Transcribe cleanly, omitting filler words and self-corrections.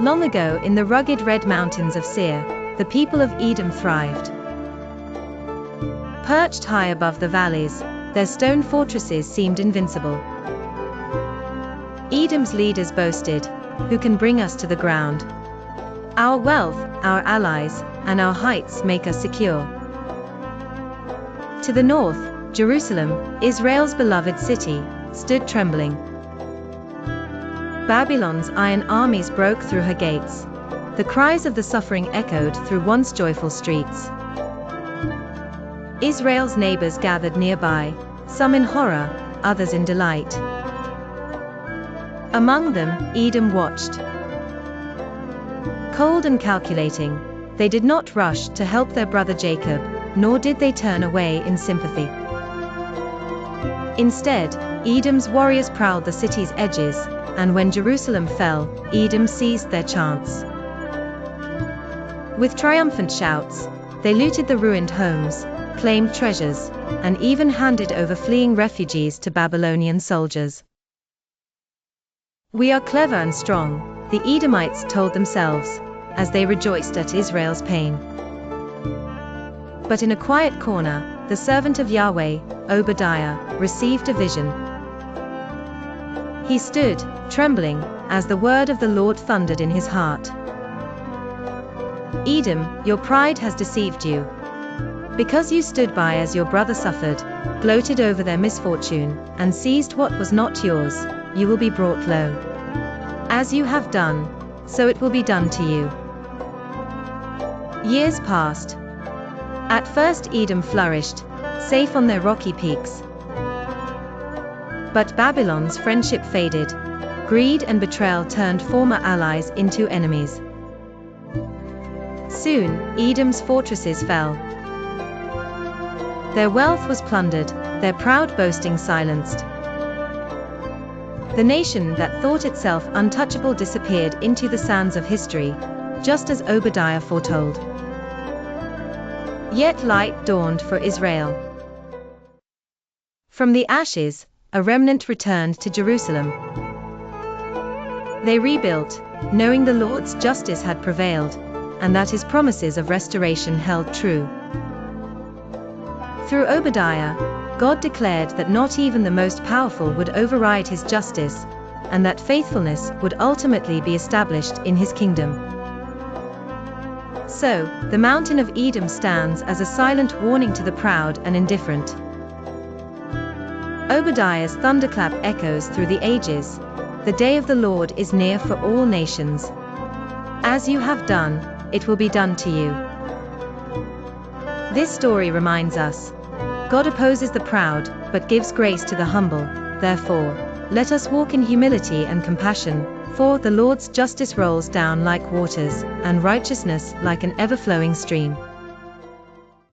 Long ago in the rugged red mountains of Seir, the people of Edom thrived. Perched high above the valleys, their stone fortresses seemed invincible. Edom's leaders boasted, "Who can bring us to the ground? Our wealth, our allies, and our heights make us secure." To the north, Jerusalem, Israel's beloved city, stood trembling. Babylon's iron armies broke through her gates. The cries of the suffering echoed through once joyful streets. Israel's neighbors gathered nearby, some in horror, others in delight. Among them, Edom watched. Cold and calculating, they did not rush to help their brother Jacob, nor did they turn away in sympathy. Instead, Edom's warriors prowled the city's edges, and when Jerusalem fell, Edom seized their chance. With triumphant shouts, they looted the ruined homes, claimed treasures, and even handed over fleeing refugees to Babylonian soldiers. "We are clever and strong," the Edomites told themselves, as they rejoiced at Israel's pain. But in a quiet corner, the servant of Yahweh, Obadiah, received a vision. He stood, trembling, as the word of the Lord thundered in his heart. "Edom, your pride has deceived you. Because you stood by as your brother suffered, gloated over their misfortune, and seized what was not yours, you will be brought low. As you have done, so it will be done to you." Years passed. At first Edom flourished, safe on their rocky peaks. But Babylon's friendship faded. Greed and betrayal turned former allies into enemies. Soon, Edom's fortresses fell. Their wealth was plundered, their proud boasting silenced. The nation that thought itself untouchable disappeared into the sands of history, just as Obadiah foretold. Yet light dawned for Israel. From the ashes, a remnant returned to Jerusalem. They rebuilt, knowing the Lord's justice had prevailed, and that his promises of restoration held true. Through Obadiah, God declared that not even the most powerful would override his justice, and that faithfulness would ultimately be established in his kingdom. So, the mountain of Edom stands as a silent warning to the proud and indifferent. Obadiah's thunderclap echoes through the ages. The day of the Lord is near for all nations. As you have done, it will be done to you. This story reminds us, God opposes the proud, but gives grace to the humble. Therefore, let us walk in humility and compassion, for the Lord's justice rolls down like waters, and righteousness like an ever-flowing stream.